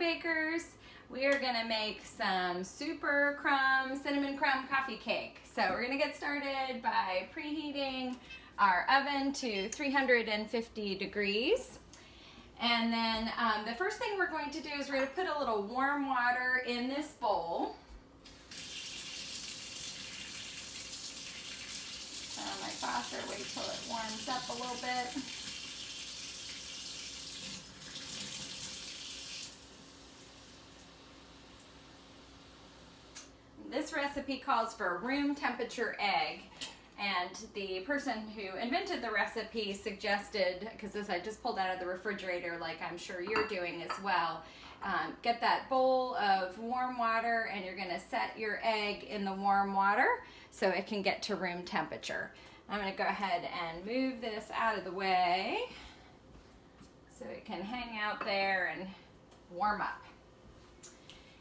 bakers. We are gonna make some super crumb, cinnamon crumb coffee cake. So we're gonna get started by preheating our oven to 350 degrees. And then the first thing we're going to do is we're gonna put a little warm water in this bowl. My saucer, wait till it warms up a little bit. This recipe calls for room temperature egg, and the person who invented the recipe suggested, because this I just pulled out of the refrigerator like I'm sure you're doing as well, get that bowl of warm water and you're going to set your egg in the warm water so it can get to room temperature. I'm going to go ahead and move this out of the way so it can hang out there and warm up.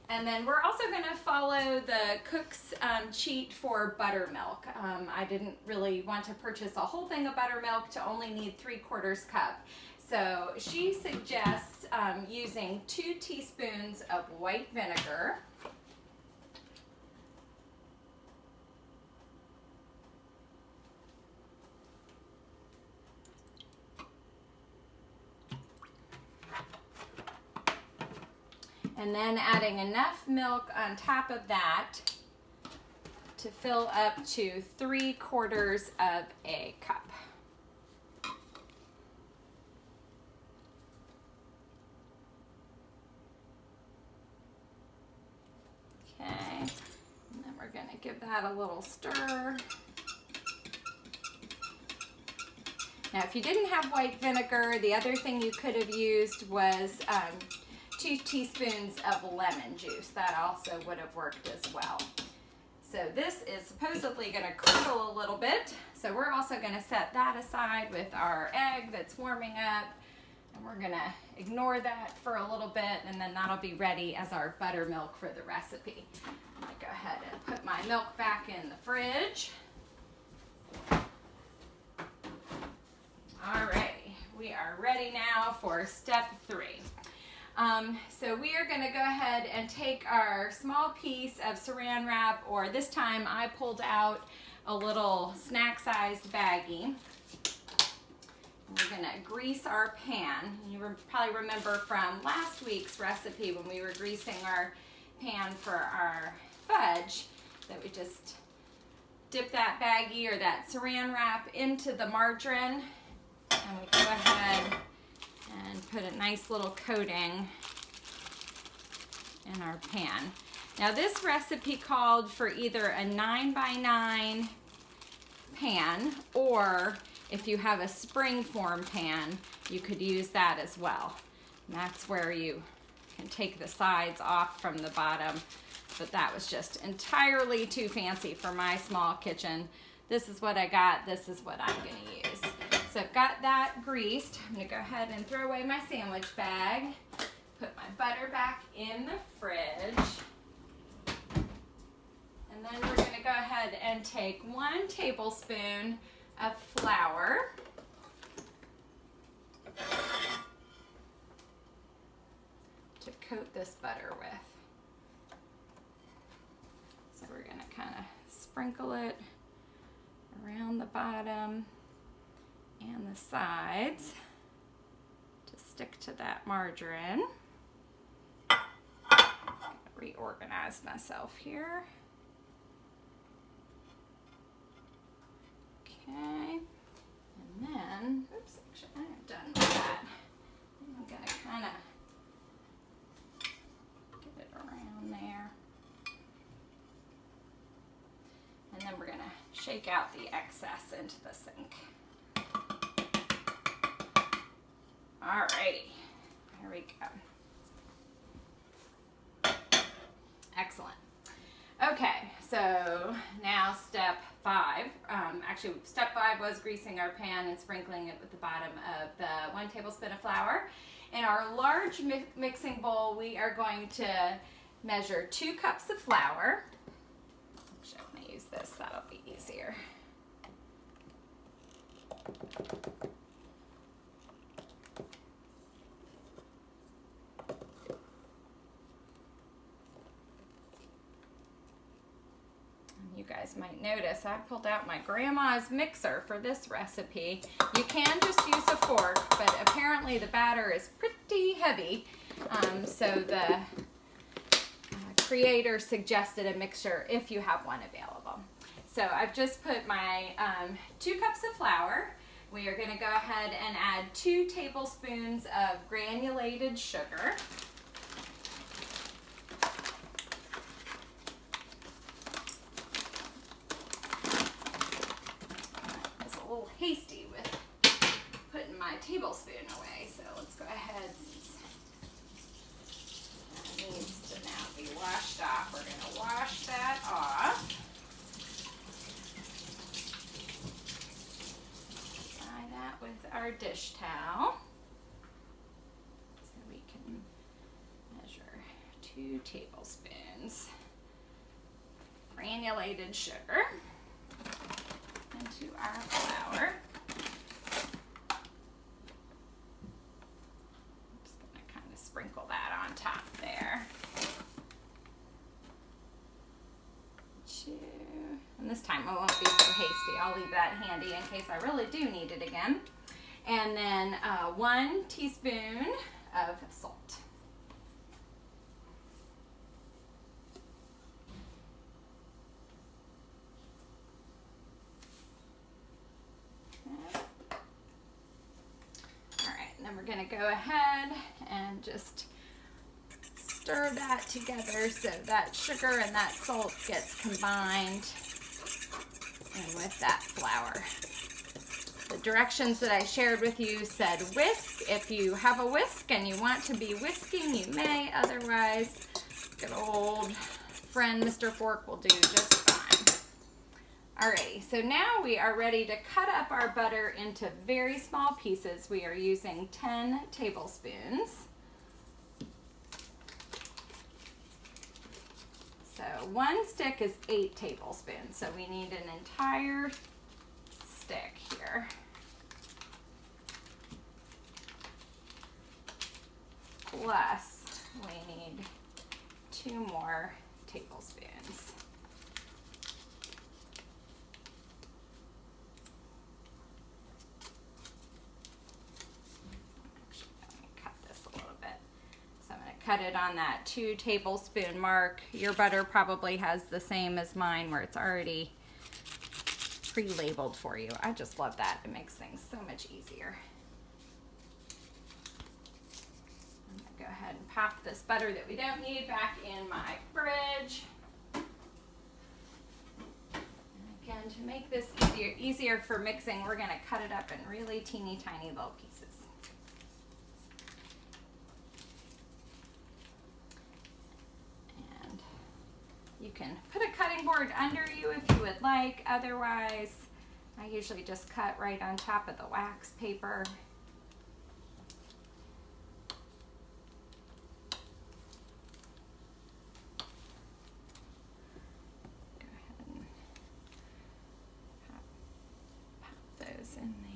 And then we're also going to follow the cook's cheat for buttermilk. I didn't really want to purchase a whole thing of buttermilk to only need 3/4 cup. So she suggests using 2 teaspoons of white vinegar. And then adding enough milk on top of that to fill up to 3/4 of a cup. Okay, and then we're going to give that a little stir. Now, if you didn't have white vinegar, the other thing you could have used was 2 teaspoons of lemon juice. That also would have worked as well. So this is supposedly going to curdle a little bit. So we're also going to set that aside with our egg that's warming up. And we're going to ignore that for a little bit, and then that'll be ready as our buttermilk for the recipe. I'm going to go ahead and put my milk back in the fridge. Alrighty, we are ready now for step 3. So we are going to go ahead and take our small piece of saran wrap, or this time I pulled out a little snack-sized baggie. We're going to grease our pan. You probably remember from last week's recipe when we were greasing our pan for our fudge that we just dip that baggie or that saran wrap into the margarine, and we go ahead and put a nice little coating in our pan. Now this recipe called for either a 9x9 pan, or if you have a spring form pan, you could use that as well. And that's where you can take the sides off from the bottom, but that was just entirely too fancy for my small kitchen. This is what I got, this is what I'm gonna use. So I've got that greased. I'm gonna go ahead and throw away my sandwich bag, put my butter back in the fridge, and then we're gonna go ahead and take 1 tablespoon of flour, to coat this butter with. So we're gonna kind of sprinkle it around the bottom and the sides to stick to that margarine. Reorganize myself here. Okay, and then, oops, actually I am done with that. I'm gonna kind of get it around there. And then we're gonna shake out the excess into the sink. Alrighty, here we go. Excellent. Okay, so now step 5. Actually, step 5 was greasing our pan and sprinkling it with the bottom of the 1 tablespoon of flour. In our large mixing bowl, we are going to measure 2 cups of flour. Actually, I'm going to use this, that'll be easier. might notice I pulled out my grandma's mixer for this recipe. You can just use a fork, but apparently the batter is pretty heavy, so the creator suggested a mixture if you have one available. So I've just put my 2 cups of flour. We are going to go ahead and add 2 tablespoons of granulated sugar. I was a little hasty with putting my tablespoon away, so let's go ahead, since that needs to now be washed off. We're going to wash that off. With our dish towel, so we can measure 2 tablespoons granulated sugar into our flour. I'm just going to kind of sprinkle that on top there. 2, and this time I won't be so hasty. I'll leave that handy in case I really do need it again. And then 1 teaspoon of salt. Okay. All right, and then we're going to go ahead and just stir that together so that sugar and that salt gets combined and with that flour. The directions that I shared with you said whisk. If you have a whisk and you want to be whisking, you may. Otherwise, good old friend Mr. Fork will do just fine. Alrighty, so now we are ready to cut up our butter into very small pieces. We are using 10 tablespoons. So 1 stick is 8 tablespoons, so we need an entire stick here. Plus, we need 2 more tablespoons. Actually, let me cut this a little bit. So I'm going to cut it on that 2 tablespoon mark. Your butter probably has the same as mine where it's already pre-labeled for you. I just love that. It makes things so much easier. I'm going to go ahead and pop this butter that we don't need back in my fridge. And again, to make this easier for mixing, we're going to cut it up in really teeny tiny little pieces. You can put a cutting board under you if you would like. Otherwise, I usually just cut right on top of the wax paper. Go ahead and pop those in there.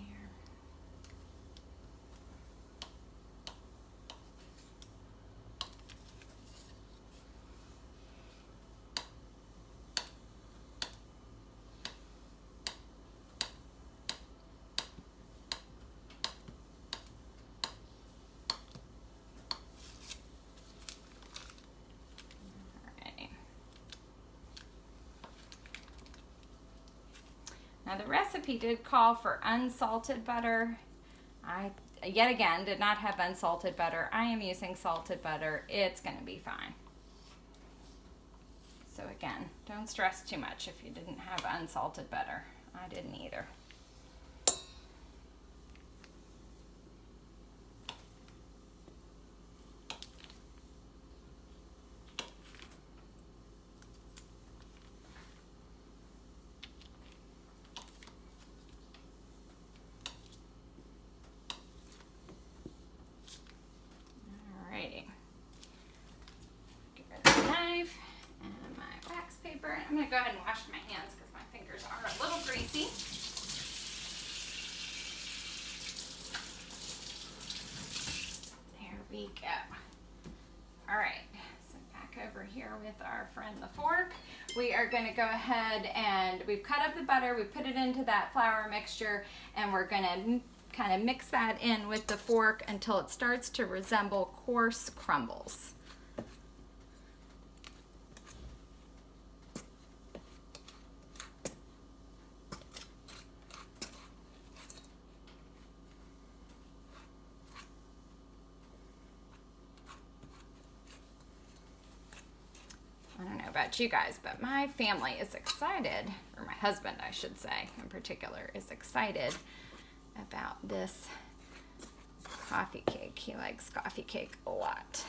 Now the recipe did call for unsalted butter. I, yet again, did not have unsalted butter. I am using salted butter. It's going to be fine. So again, don't stress too much if you didn't have unsalted butter. I didn't either. I'm going to go ahead and wash my hands because my fingers are a little greasy. There we go. All right, so back over here with our friend the fork. we are going to go ahead and we've cut up the butter, we put it into that flour mixture, and we're going to kind of mix that in with the fork until it starts to resemble coarse crumbles. I don't know about you guys, but my family is excited, or my husband, I should say, in particular, is excited about this coffee cake. He likes coffee cake a lot.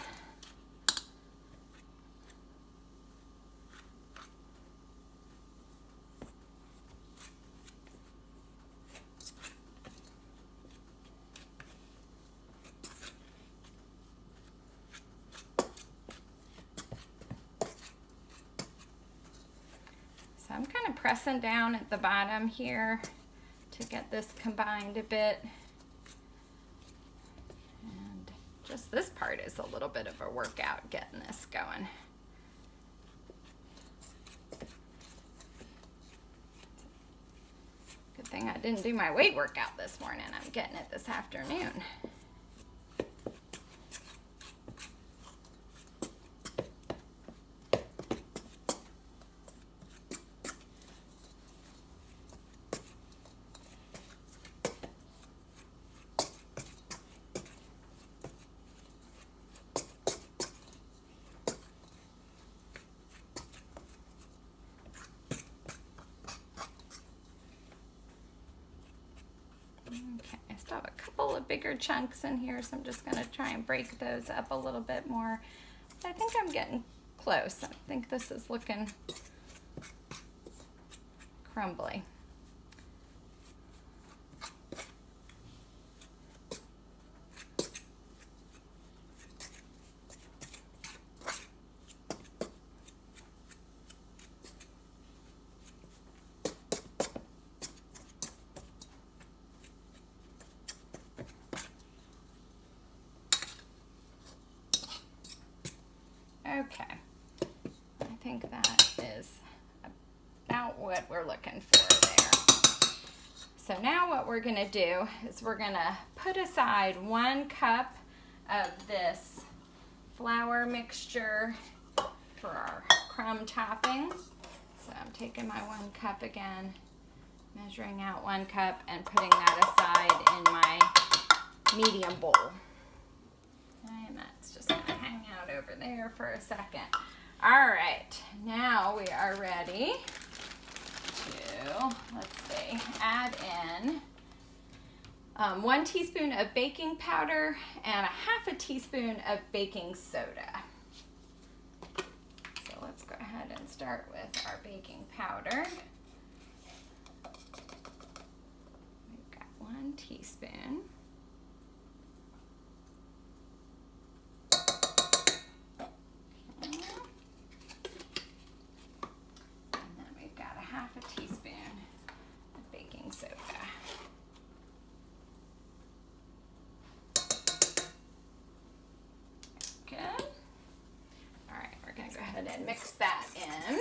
So I'm kind of pressing down at the bottom here to get this combined a bit. And just this part is a little bit of a workout getting this going. Good thing I didn't do my weight workout this morning. I'm getting it this afternoon. Okay, I still have a couple of bigger chunks in here, so I'm just going to try and break those up a little bit more. I think I'm getting close. I think this is looking crumbly. Okay, I think that is about what we're looking for there. So now what we're going to do is we're going to put aside 1 cup of this flour mixture for our crumb topping. So I'm taking my 1 cup again, measuring out 1 cup and putting that aside in my medium bowl. And that's just going to hang out over there for a second. All right, now we are ready to, let's see, add in 1 teaspoon of baking powder and 1/2 teaspoon of baking soda. So let's go ahead and start with our baking powder. We've got 1 teaspoon. And mix that in.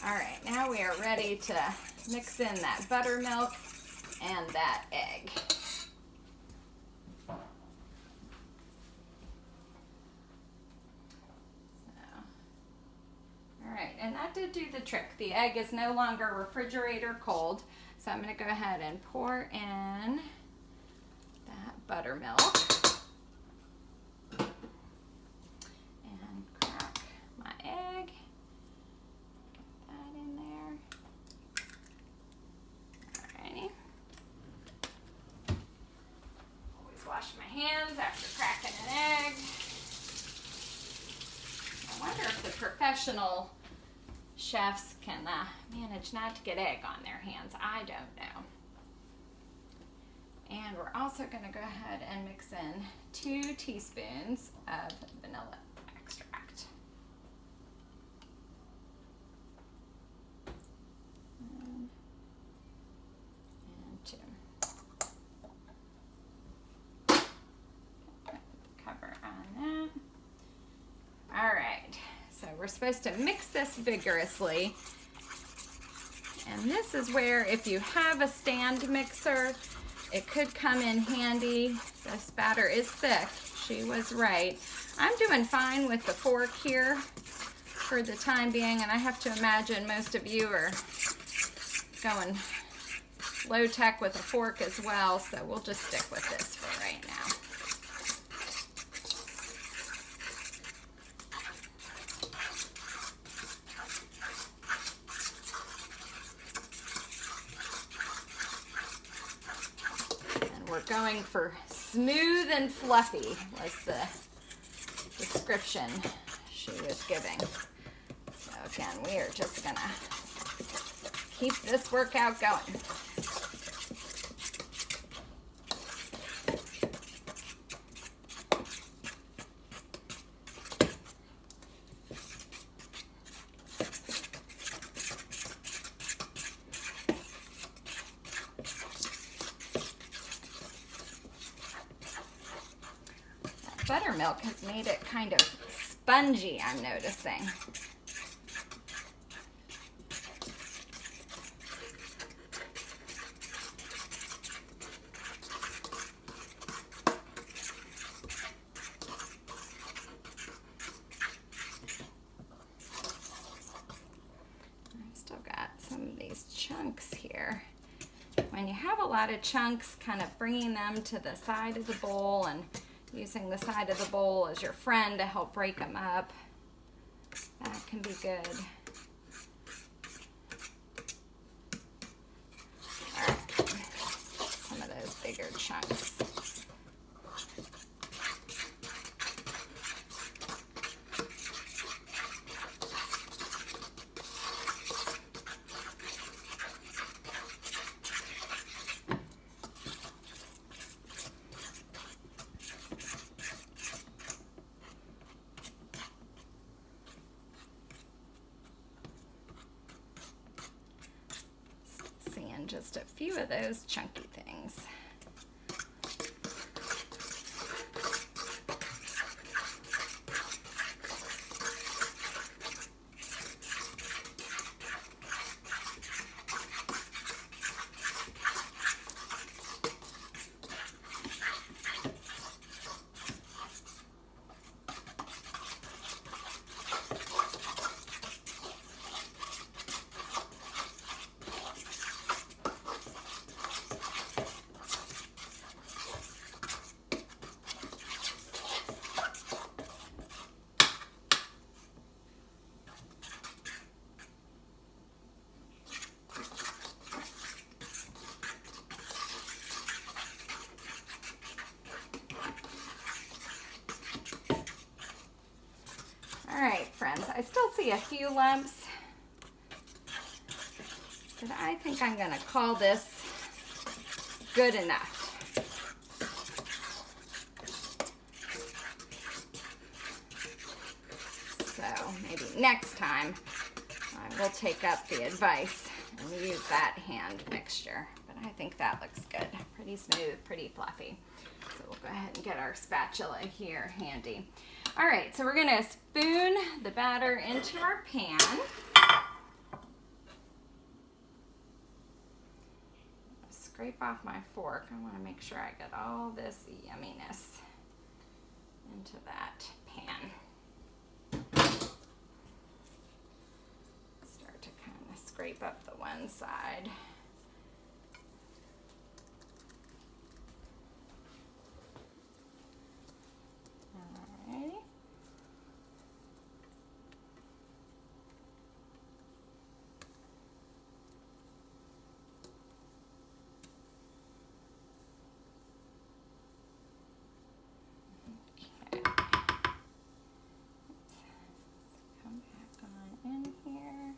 All right, now we are ready to mix in that buttermilk and that egg. So, all right, and that did do the trick. The egg is no longer refrigerator cold, so I'm going to go ahead and pour in that buttermilk. Wash my hands after cracking an egg. I wonder if the professional chefs can manage not to get egg on their hands. I don't know. And we're also going to go ahead and mix in 2 teaspoons of vanilla extract. And 2. Cover on that. All right, so we're supposed to mix this vigorously. And this is where, if you have a stand mixer, it could come in handy. This batter is thick. She was right. I'm doing fine with the fork here for the time being, and I have to imagine most of you are going low tech with a fork as well, so we'll just stick with this for right now. We're going for smooth and fluffy was the description she was giving. So again, we are just gonna keep this workout going. Buttermilk has made it kind of spongy, I'm noticing. I've still got some of these chunks here. When you have a lot of chunks, kind of bringing them to the side of the bowl and using the side of the bowl as your friend to help break them up, that can be good. All right, some of those bigger chunks. Just a few of those chunky things. All right, friends, I still see a few lumps, but I think I'm gonna call this good enough. So maybe next time I will take up the advice and use that hand mixture, but I think that looks good. Pretty smooth, pretty fluffy. So we'll go ahead and get our spatula here handy. All right, so we're gonna spoon the batter into our pan. Scrape off my fork. I wanna make sure I get all this yumminess into that pan. Start to kind of scrape up the one side. Alrighty. Okay. Come back on in here.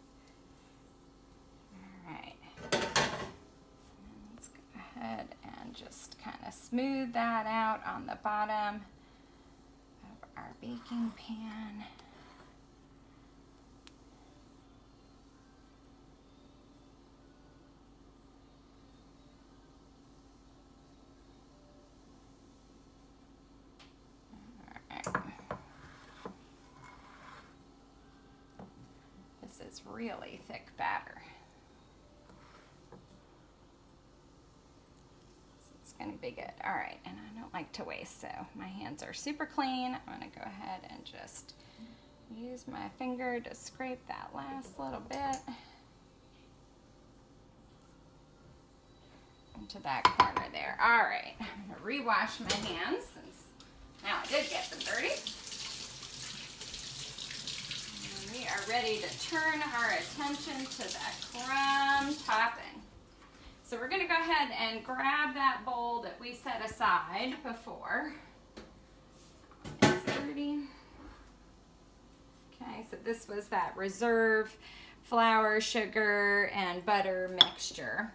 Alright. Let's go ahead and just kind of smooth that out on the bottom of our baking pan. is really thick batter. So it's going to be good. All right, and I don't like to waste, so my hands are super clean. I'm going to go ahead and just use my finger to scrape that last little bit into that corner there. All right, I'm going to rewash my hands since now I did get them dirty. And we are ready to turn our attention to that crumb topping. So we're going to go ahead and grab that bowl that we set aside before. It's dirty. Okay, so this was that reserve flour, sugar, and butter mixture.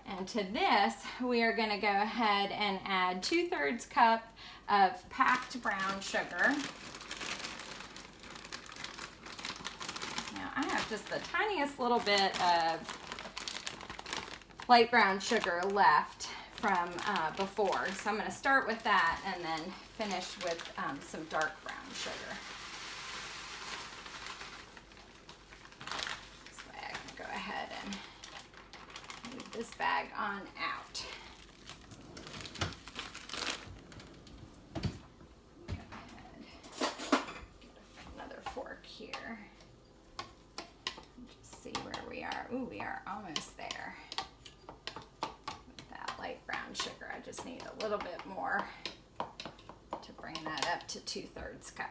And to this, we are going to go ahead and add 2/3 cup of packed brown sugar. Now, I have just the tiniest little bit of light brown sugar left from before. So I'm going to start with that and then finish with some dark brown sugar. This way I can go ahead and move this bag on out. Go ahead, get another fork here. Just see where we are. Ooh, we are almost there. With that light brown sugar, I just need a little bit more to bring that up to 2/3 cup.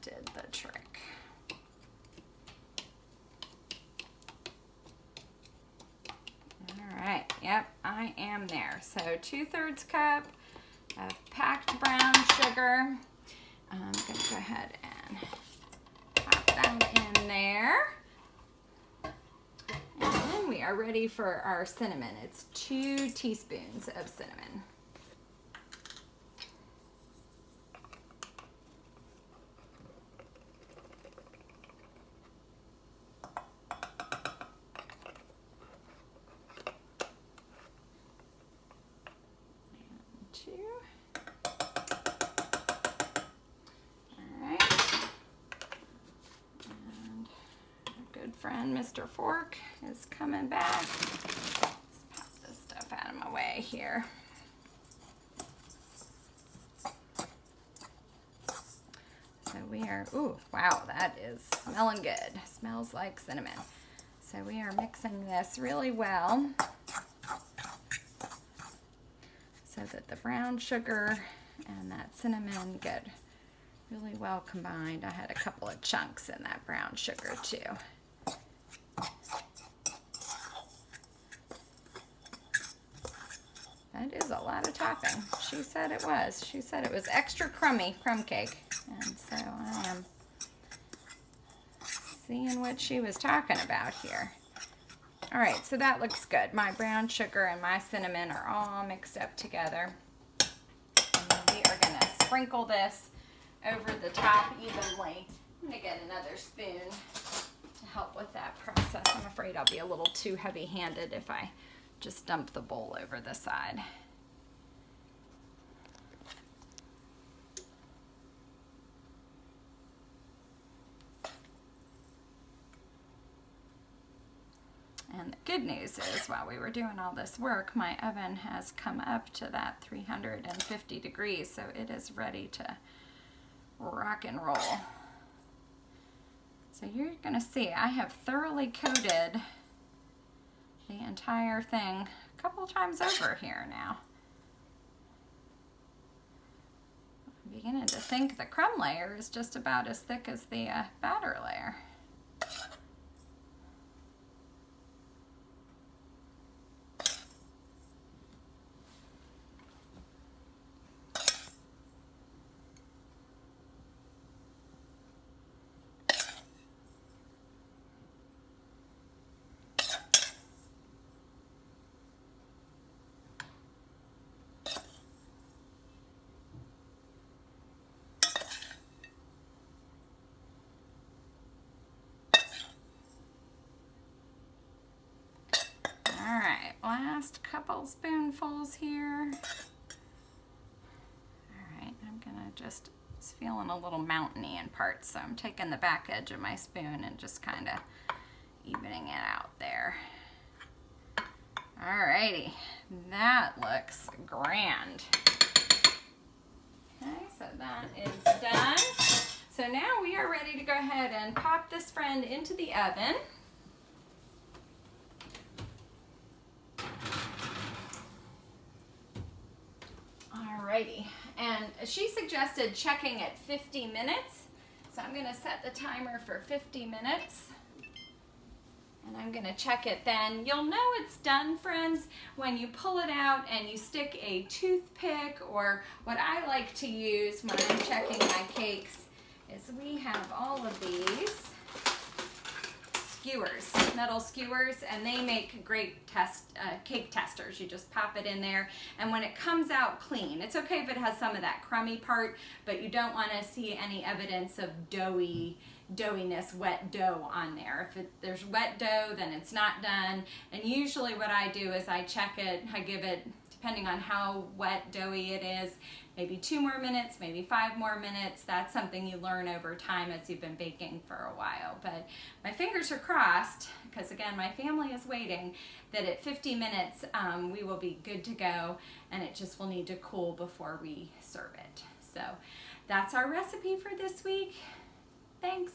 Did the trick. All right, yep, I am there. So 2/3 cup of packed brown sugar. I'm gonna go ahead and pop that in there. And then we are ready for our cinnamon. It's 2 teaspoons of cinnamon. Friend Mr. Fork is coming back. Let's pop this stuff out of my way here. So we are, ooh, wow, that is smelling good. Smells like cinnamon. So we are mixing this really well so that the brown sugar and that cinnamon get really well combined. I had a couple of chunks in that brown sugar too. That is a lot of topping. She said it was. She said it was extra crummy crumb cake. And so I am seeing what she was talking about here. All right, so that looks good. My brown sugar and my cinnamon are all mixed up together. And then we are going to sprinkle this over the top evenly. I'm going to get another spoon to help with that process. I'm afraid I'll be a little too heavy-handed if I just dump the bowl over the side. And the good news is, while we were doing all this work, my oven has come up to that 350 degrees, so it is ready to rock and roll. So you're going to see I have thoroughly coated the entire thing a couple times over here now. I'm beginning to think the crumb layer is just about as thick as the batter layer. last couple spoonfuls here. All right, I'm gonna just, it's feeling a little mountainy in parts, so I'm taking the back edge of my spoon and just kind of evening it out there. Alrighty, that looks grand. Okay, so that is done. So now we are ready to go ahead and pop this friend into the oven. Alrighty, and she suggested checking at 50 minutes. So I'm gonna set the timer for 50 minutes. And I'm gonna check it then. You'll know it's done, friends, when you pull it out and you stick a toothpick, or what I like to use when I'm checking my cakes is we have all of these skewers, metal skewers, and they make great cake testers. You just pop it in there, and when it comes out clean, it's okay if it has some of that crummy part, but you don't want to see any evidence of doughiness, wet dough on there. If there's wet dough, then it's not done. And usually what I do is I check it, I give it, depending on how wet, doughy it is, maybe 2 more minutes, maybe 5 more minutes. That's something you learn over time as you've been baking for a while. But my fingers are crossed, because again, my family is waiting, that at 50 minutes we will be good to go, and it just will need to cool before we serve it. So that's our recipe for this week. Thanks.